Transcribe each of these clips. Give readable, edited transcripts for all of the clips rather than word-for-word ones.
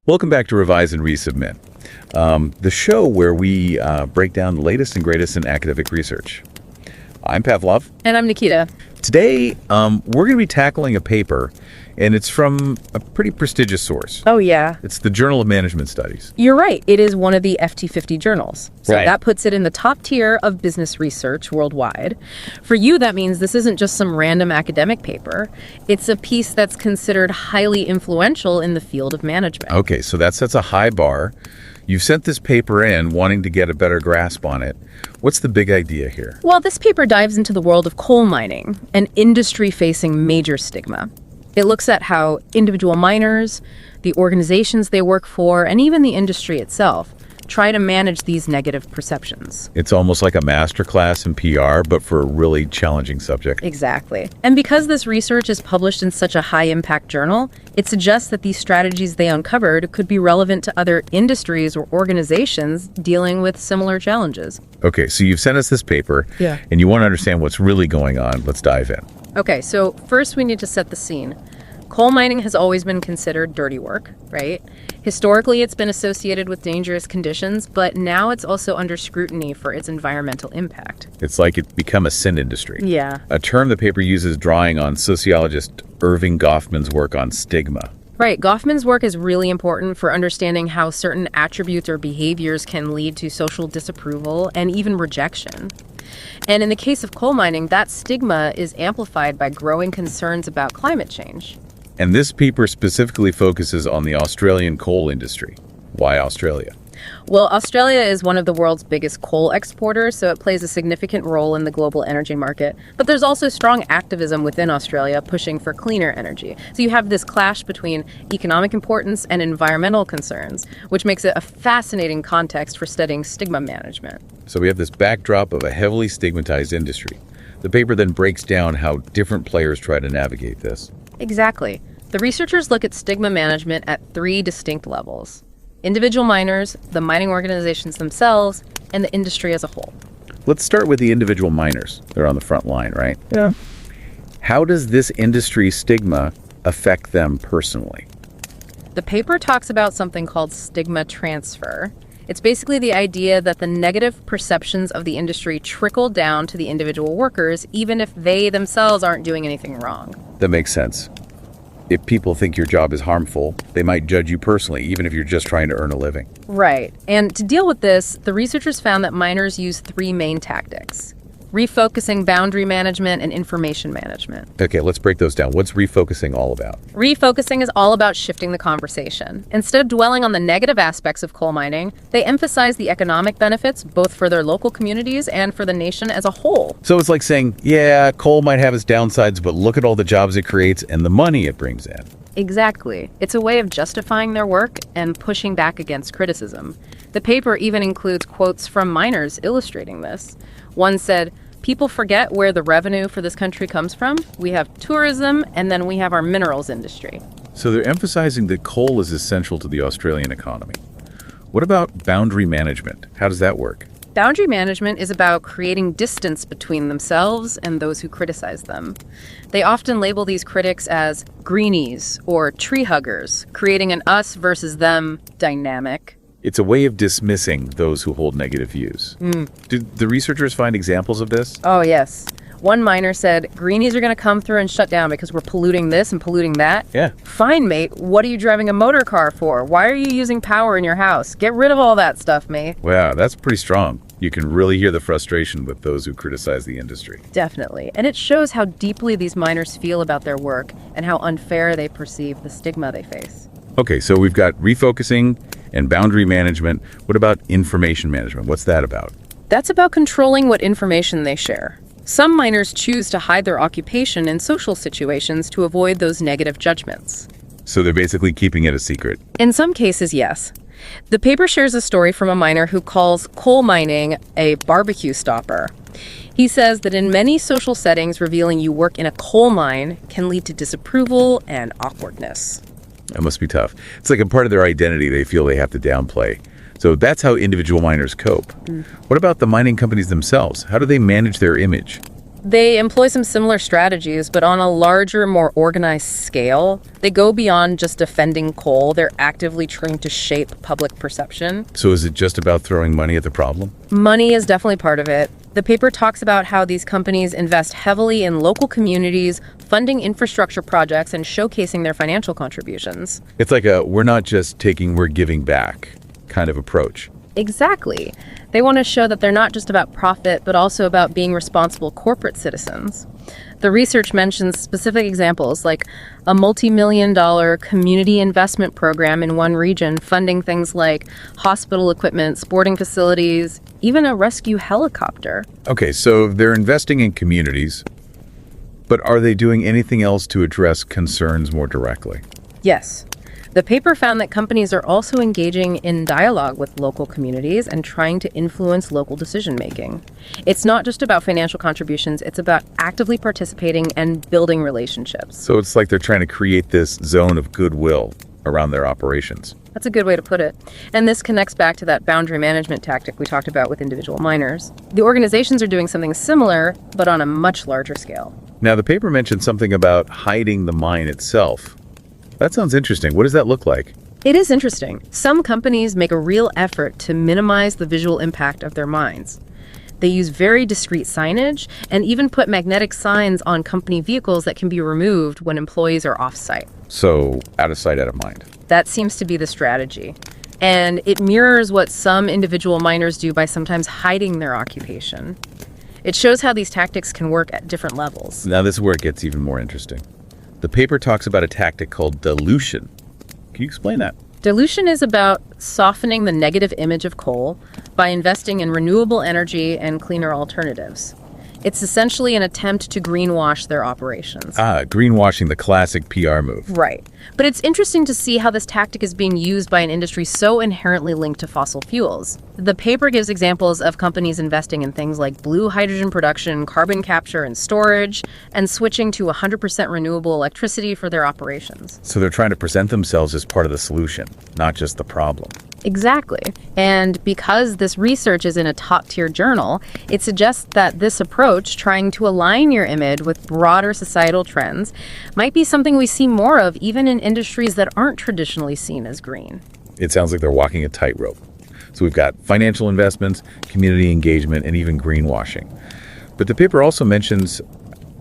Welcome back to Revise and Resubmit, the show where we break down the latest and greatest in academic research. I'm Pavlov. And I'm Nikita. Today, we're going to be tackling a paper, and it's from a pretty prestigious source. Oh, yeah. It's the Journal of Management Studies. You're right. It is one of the FT50 journals. So Right. that puts it in the top tier of business research worldwide. For you, that means this isn't just some random academic paper. It's a piece that's considered highly influential in the field of management. Okay, so that sets a high bar. You've sent this paper in wanting to get a better grasp on it. What's the big idea here? Well, this paper dives into the world of coal mining, an industry facing major stigma. It looks at how individual miners, the organizations they work for, and even the industry itself try to manage these negative perceptions. It's almost like a masterclass in PR, but for a really challenging subject. Exactly. And because this research is published in such a high-impact journal, it suggests that these strategies they uncovered could be relevant to other industries or organizations dealing with similar challenges. Okay, so you've sent us this paper, and you want to understand what's really going on. Let's dive in. Okay, so first we need to set the scene. Coal mining has always been considered dirty work, right? Historically, it's been associated with dangerous conditions, but now it's also under scrutiny for its environmental impact. It's like it's become a sin industry. Yeah. A term the paper uses drawing on sociologist Irving Goffman's work on stigma. Right. Goffman's work is really important for understanding how certain attributes or behaviors can lead to social disapproval and even rejection. And in the case of coal mining, that stigma is amplified by growing concerns about climate change. And this paper specifically focuses on the Australian coal industry. Why Australia? Well, Australia is one of the world's biggest coal exporters, so it plays a significant role in the global energy market. But there's also strong activism within Australia pushing for cleaner energy. So you have this clash between economic importance and environmental concerns, which makes it a fascinating context for studying stigma management. So we have this backdrop of a heavily stigmatized industry. The paper then breaks down how different players try to navigate this. Exactly. The researchers look at stigma management at three distinct levels: individual miners, the mining organizations themselves, and the industry as a whole. Let's start with the individual miners. They're on the front line, right? Yeah. How does this industry stigma affect them personally? The paper talks about something called stigma transfer. It's basically the idea that the negative perceptions of the industry trickle down to the individual workers, even if they themselves aren't doing anything wrong. That makes sense. If people think your job is harmful, they might judge you personally, even if you're just trying to earn a living. Right. And to deal with this, the researchers found that miners use three main tactics: refocusing, boundary management, and information management. Okay, let's break those down. What's refocusing all about? Refocusing is all about shifting the conversation. Instead of dwelling on the negative aspects of coal mining, they emphasize the economic benefits, both for their local communities and for the nation as a whole. So it's like saying, yeah, coal might have its downsides, but look at all the jobs it creates and the money it brings in. Exactly. It's a way of justifying their work and pushing back against criticism. The paper even includes quotes from miners illustrating this. One said, "People forget where the revenue for this country comes from. We have tourism, and then we have our minerals industry." So they're emphasizing that coal is essential to the Australian economy. What about boundary management? How does that work? Boundary management is about creating distance between themselves and those who criticize them. They often label these critics as greenies or tree huggers, creating an us versus them dynamic. It's a way of dismissing those who hold negative views. Did the researchers find examples of this? Oh, yes. One miner said, "Greenies are going to come through and shut down because we're polluting this and polluting that." Yeah. Fine, mate. What are you driving a motor car for? Why are you using power in your house? Get rid of all that stuff, mate. Wow, that's pretty strong. You can really hear the frustration with those who criticize the industry. Definitely. And it shows how deeply these miners feel about their work and how unfair they perceive the stigma they face. Okay, so we've got refocusing and boundary management. What about information management? What's that about? That's about controlling what information they share. Some miners choose to hide their occupation in social situations to avoid those negative judgments. So they're basically keeping it a secret. In some cases, yes. The paper shares a story from a miner who calls coal mining a barbecue stopper. He says that in many social settings, revealing you work in a coal mine can lead to disapproval and awkwardness. That must be tough. It's like a part of their identity they feel they have to downplay. So that's how individual miners cope. What about the mining companies themselves? How do they manage their image? They employ some similar strategies, but on a larger, more organized scale. They go beyond just defending coal. They're actively trying to shape public perception. So is it just about throwing money at the problem? Money is definitely part of it. The paper talks about how these companies invest heavily in local communities, funding infrastructure projects, and showcasing their financial contributions. It's like a we're not just taking, we're giving back kind of approach. Exactly. They want to show that they're not just about profit, but also about being responsible corporate citizens. The research mentions specific examples like a multi-million-dollar community investment program in one region funding things like hospital equipment, sporting facilities, even a rescue helicopter. Okay, so they're investing in communities, but are they doing anything else to address concerns more directly? Yes. The paper found that companies are also engaging in dialogue with local communities and trying to influence local decision-making. It's not just about financial contributions, it's about actively participating and building relationships. So it's like they're trying to create this zone of goodwill around their operations. That's a good way to put it. And this connects back to that boundary management tactic we talked about with individual miners. The organizations are doing something similar, but on a much larger scale. Now, the paper mentioned something about hiding the mine itself. That sounds interesting. What does that look like? It is interesting. Some companies make a real effort to minimize the visual impact of their mines. They use very discreet signage and even put magnetic signs on company vehicles that can be removed when employees are off-site. So, out of sight, out of mind. That seems to be the strategy. And it mirrors what some individual miners do by sometimes hiding their occupation. It shows how these tactics can work at different levels. Now, this is where it gets even more interesting. The paper talks about a tactic called dilution. Can you explain that? Dilution is about softening the negative image of coal by investing in renewable energy and cleaner alternatives. It's essentially an attempt to greenwash their operations. Greenwashing, the classic PR move. Right. But it's interesting to see how this tactic is being used by an industry so inherently linked to fossil fuels. The paper gives examples of companies investing in things like blue hydrogen production, carbon capture and storage, and switching to 100% renewable electricity for their operations. So they're trying to present themselves as part of the solution, not just the problem. Exactly. And because this research is in a top-tier journal, it suggests that this approach, trying to align your image with broader societal trends, might be something we see more of even in industries that aren't traditionally seen as green. It sounds like they're walking a tightrope. So we've got financial investments, community engagement, and even greenwashing. But the paper also mentions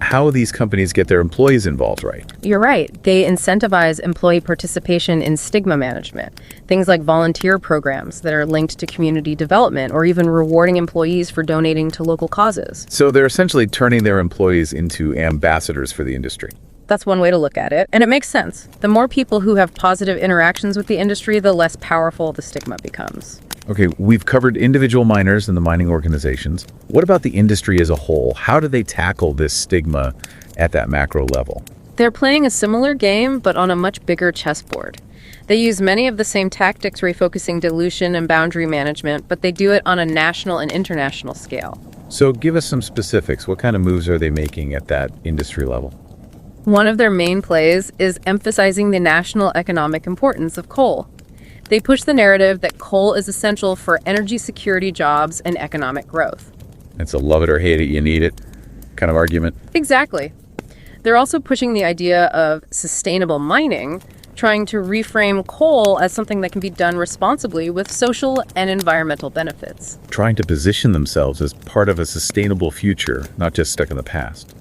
how these companies get their employees involved, right? You're right. They incentivize employee participation in stigma management, things like volunteer programs that are linked to community development or even rewarding employees for donating to local causes. So they're essentially turning their employees into ambassadors for the industry. That's one way to look at it, and it makes sense. The more people who have positive interactions with the industry, the less powerful the stigma becomes. Okay, we've covered individual miners and the mining organizations. What about the industry as a whole? How do they tackle this stigma at that macro level? They're playing a similar game, but on a much bigger chessboard. They use many of the same tactics, refocusing dilution and boundary management, but they do it on a national and international scale. So give us some specifics. What kind of moves are they making at that industry level? One of their main plays is emphasizing the national economic importance of coal. They push the narrative that coal is essential for energy security, jobs, and economic growth. It's a love it or hate it, you need it kind of argument. Exactly. They're also pushing the idea of sustainable mining, trying to reframe coal as something that can be done responsibly with social and environmental benefits. Trying to position themselves as part of a sustainable future, not just stuck in the past.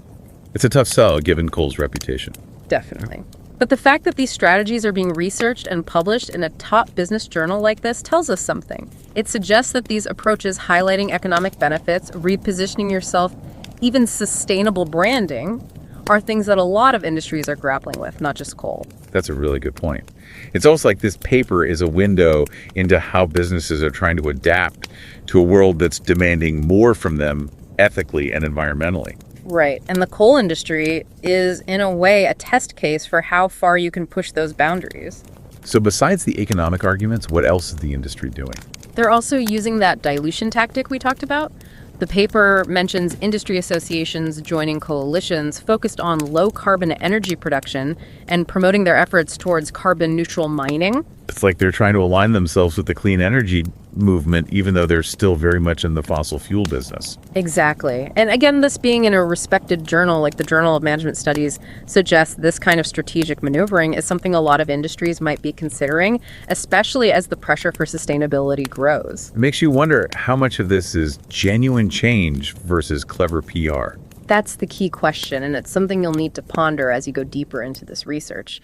It's a tough sell given coal's reputation. Definitely. But the fact that these strategies are being researched and published in a top business journal like this tells us something. It suggests that these approaches highlighting economic benefits, repositioning yourself, even sustainable branding, are things that a lot of industries are grappling with, not just coal. That's a really good point. It's almost like this paper is a window into how businesses are trying to adapt to a world that's demanding more from them ethically and environmentally. Right. And the coal industry is, in a way, a test case for how far you can push those boundaries. So besides the economic arguments, what else is the industry doing? They're also using that dilution tactic we talked about. The paper mentions industry associations joining coalitions focused on low-carbon energy production and promoting their efforts towards carbon-neutral mining. It's like they're trying to align themselves with the clean energy movement, even though they're still very much in the fossil fuel business. Exactly. And again, this being in a respected journal like the Journal of Management Studies suggests this kind of strategic maneuvering is something a lot of industries might be considering, especially as the pressure for sustainability grows. It makes you wonder how much of this is genuine change versus clever PR. That's the key question, and it's something you'll need to ponder as you go deeper into this research.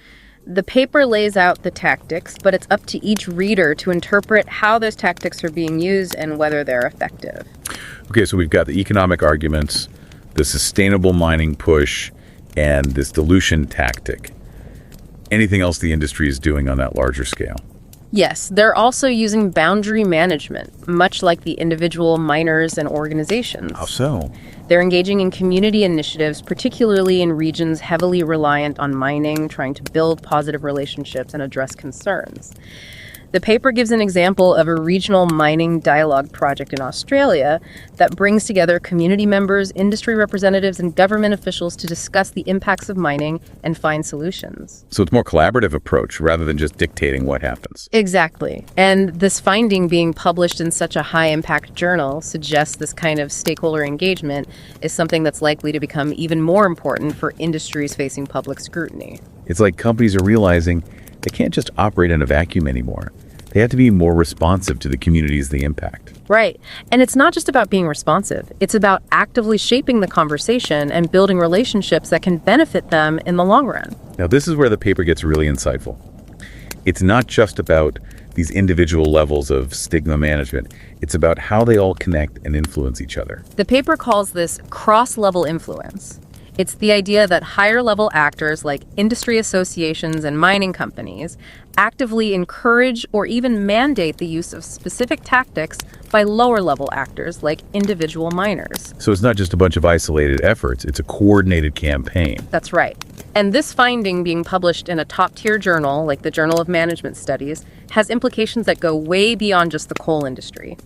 The paper lays out the tactics, but it's up to each reader to interpret how those tactics are being used and whether they're effective. Okay, so we've got the economic arguments, the sustainable mining push, and this dilution tactic. Anything else the industry is doing on that larger scale? Yes, they're also using boundary management, much like the individual miners and organizations. How so? They're engaging in community initiatives, particularly in regions heavily reliant on mining, trying to build positive relationships and address concerns. The paper gives an example of a regional mining dialogue project in Australia that brings together community members, industry representatives, and government officials to discuss the impacts of mining and find solutions. So it's a more collaborative approach rather than just dictating what happens. Exactly. And this finding being published in such a high-impact journal suggests this kind of stakeholder engagement is something that's likely to become even more important for industries facing public scrutiny. It's like companies are realizing they can't just operate in a vacuum anymore. They have to be more responsive to the communities they impact. Right. And it's not just about being responsive. It's about actively shaping the conversation and building relationships that can benefit them in the long run. Now, this is where the paper gets really insightful. It's not just about these individual levels of stigma management. It's about how they all connect and influence each other. The paper calls this cross-level influence. It's the idea that higher-level actors like industry associations and mining companies actively encourage or even mandate the use of specific tactics by lower-level actors like individual miners. So it's not just a bunch of isolated efforts, it's a coordinated campaign. That's right. And this finding being published in a top-tier journal like the Journal of Management Studies has implications that go way beyond just the coal industry.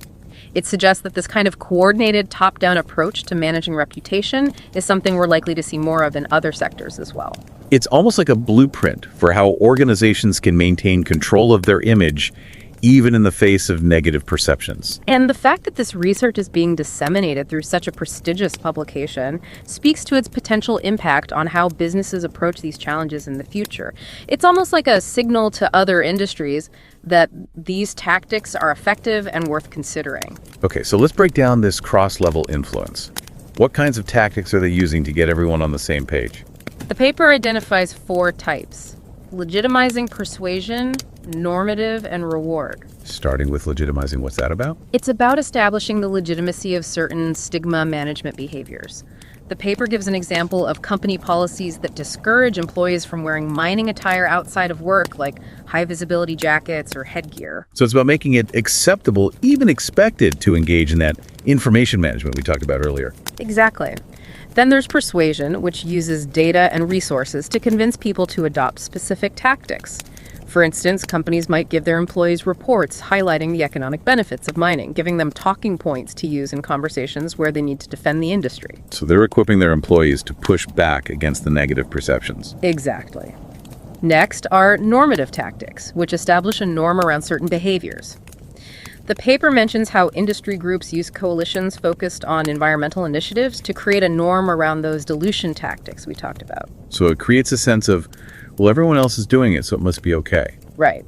It suggests that this kind of coordinated top-down approach to managing reputation is something we're likely to see more of in other sectors as well. It's almost like a blueprint for how organizations can maintain control of their image even in the face of negative perceptions. And the fact that this research is being disseminated through such a prestigious publication speaks to its potential impact on how businesses approach these challenges in the future. It's almost like a signal to other industries that these tactics are effective and worth considering. Okay, so let's break down this cross-level influence. What kinds of tactics are they using to get everyone on the same page? The paper identifies 4 types: legitimizing persuasion, normative, and reward. Starting with legitimizing, what's that about? It's about establishing the legitimacy of certain stigma management behaviors. The paper gives an example of company policies that discourage employees from wearing mining attire outside of work, like high-visibility jackets or headgear. So it's about making it acceptable, even expected, to engage in that information management we talked about earlier. Exactly. Then there's persuasion, which uses data and resources to convince people to adopt specific tactics. For instance, companies might give their employees reports highlighting the economic benefits of mining, giving them talking points to use in conversations where they need to defend the industry. So they're equipping their employees to push back against the negative perceptions. Exactly. Next are normative tactics, which establish a norm around certain behaviors. The paper mentions how industry groups use coalitions focused on environmental initiatives to create a norm around those dilution tactics we talked about. So it creates a sense of, well, everyone else is doing it, so it must be okay. Right.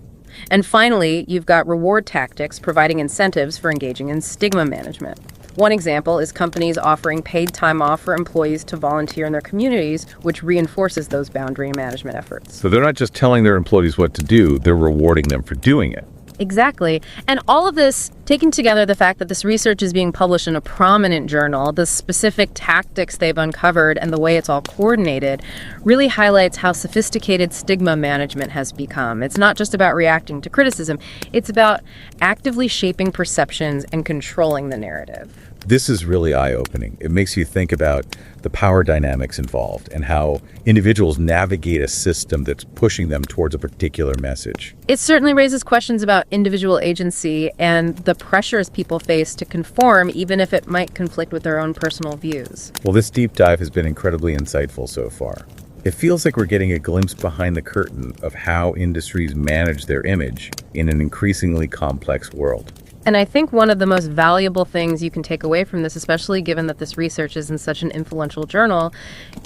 And finally, you've got reward tactics providing incentives for engaging in stigma management. One example is companies offering paid time off for employees to volunteer in their communities, which reinforces those boundary management efforts. So they're not just telling their employees what to do, they're rewarding them for doing it. Exactly. And all of this, taking together the fact that this research is being published in a prominent journal, the specific tactics they've uncovered, and the way it's all coordinated, really highlights how sophisticated stigma management has become. It's not just about reacting to criticism, it's about actively shaping perceptions and controlling the narrative. This is really eye-opening. It makes you think about the power dynamics involved and how individuals navigate a system that's pushing them towards a particular message. It certainly raises questions about individual agency and the pressures people face to conform, even if it might conflict with their own personal views. Well, this deep dive has been incredibly insightful so far. It feels like we're getting a glimpse behind the curtain of how industries manage their image in an increasingly complex world. And I think one of the most valuable things you can take away from this, especially given that this research is in such an influential journal,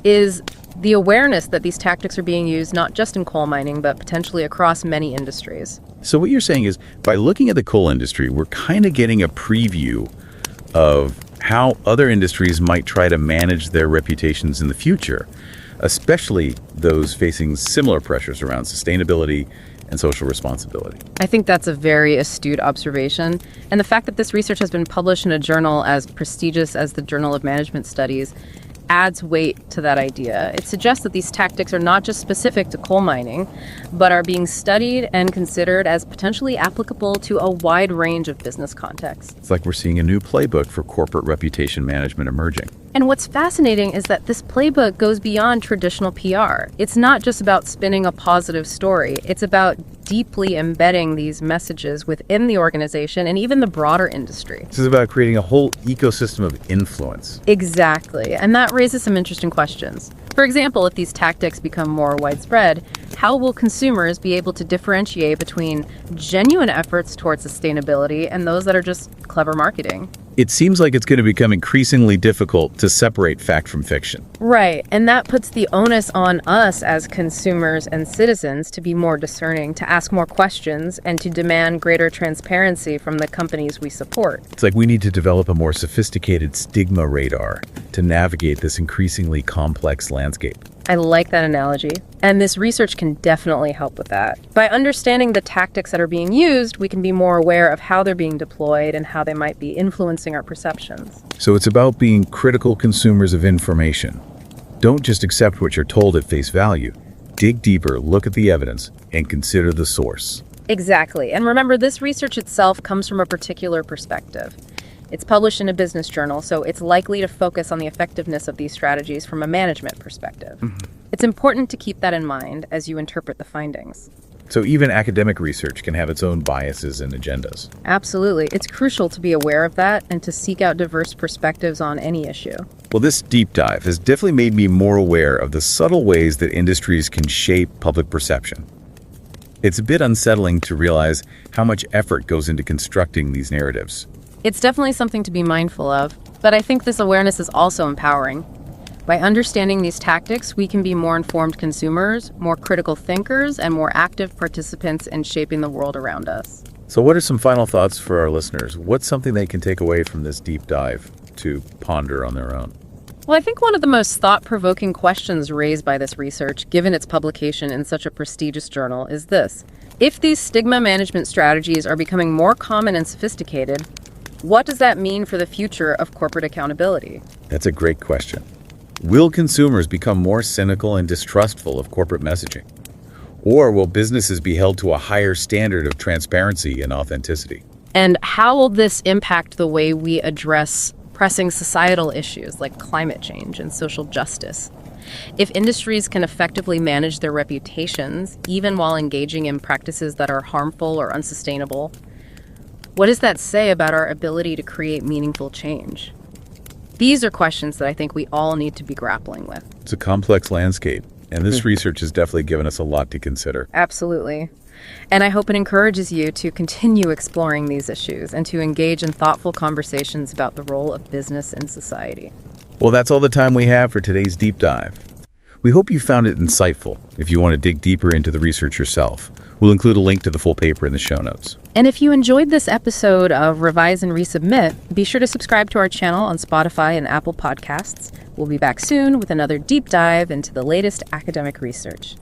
is the awareness that these tactics are being used not just in coal mining, but potentially across many industries. So what you're saying is, by looking at the coal industry, we're kind of getting a preview of how other industries might try to manage their reputations in the future, especially those facing similar pressures around sustainability and social responsibility. I think that's a very astute observation. And the fact that this research has been published in a journal as prestigious as the Journal of Management Studies adds weight to that idea. It suggests that these tactics are not just specific to coal mining, but are being studied and considered as potentially applicable to a wide range of business contexts. It's like we're seeing a new playbook for corporate reputation management emerging. And what's fascinating is that this playbook goes beyond traditional PR. It's not just about spinning a positive story. It's about deeply embedding these messages within the organization and even the broader industry. This is about creating a whole ecosystem of influence. Exactly. And that raises some interesting questions. For example, if these tactics become more widespread, how will consumers be able to differentiate between genuine efforts towards sustainability and those that are just clever marketing? It seems like it's going to become increasingly difficult to separate fact from fiction. Right, and that puts the onus on us as consumers and citizens to be more discerning, to ask more questions, and to demand greater transparency from the companies we support. It's like we need to develop a more sophisticated stigma radar to navigate this increasingly complex landscape. I like that analogy, and this research can definitely help with that. By understanding the tactics that are being used, we can be more aware of how they're being deployed and how they might be influencing our perceptions. So it's about being critical consumers of information. Don't just accept what you're told at face value. Dig deeper, look at the evidence, and consider the source. Exactly, and remember, this research itself comes from a particular perspective. It's published in a business journal, so it's likely to focus on the effectiveness of these strategies from a management perspective. It's important to keep that in mind as you interpret the findings. So even academic research can have its own biases and agendas. Absolutely. It's crucial to be aware of that and to seek out diverse perspectives on any issue. Well, this deep dive has definitely made me more aware of the subtle ways that industries can shape public perception. It's a bit unsettling to realize how much effort goes into constructing these narratives. It's definitely something to be mindful of, but I think this awareness is also empowering. By understanding these tactics, we can be more informed consumers, more critical thinkers, and more active participants in shaping the world around us. So what are some final thoughts for our listeners? What's something they can take away from this deep dive to ponder on their own? Well, I think one of the most thought-provoking questions raised by this research, given its publication in such a prestigious journal, is this. If these stigma management strategies are becoming more common and sophisticated, what does that mean for the future of corporate accountability? That's a great question. Will consumers become more cynical and distrustful of corporate messaging? Or will businesses be held to a higher standard of transparency and authenticity? And how will this impact the way we address pressing societal issues like climate change and social justice? If industries can effectively manage their reputations, even while engaging in practices that are harmful or unsustainable, what does that say about our ability to create meaningful change? These are questions that I think we all need to be grappling with. It's a complex landscape, and this research has definitely given us a lot to consider. Absolutely. And I hope it encourages you to continue exploring these issues and to engage in thoughtful conversations about the role of business in society. Well, that's all the time we have for today's deep dive. We hope you found it insightful. If you want to dig deeper into the research yourself, we'll include a link to the full paper in the show notes. And if you enjoyed this episode of Revise and Resubmit, be sure to subscribe to our channel on Spotify and Apple Podcasts. We'll be back soon with another deep dive into the latest academic research.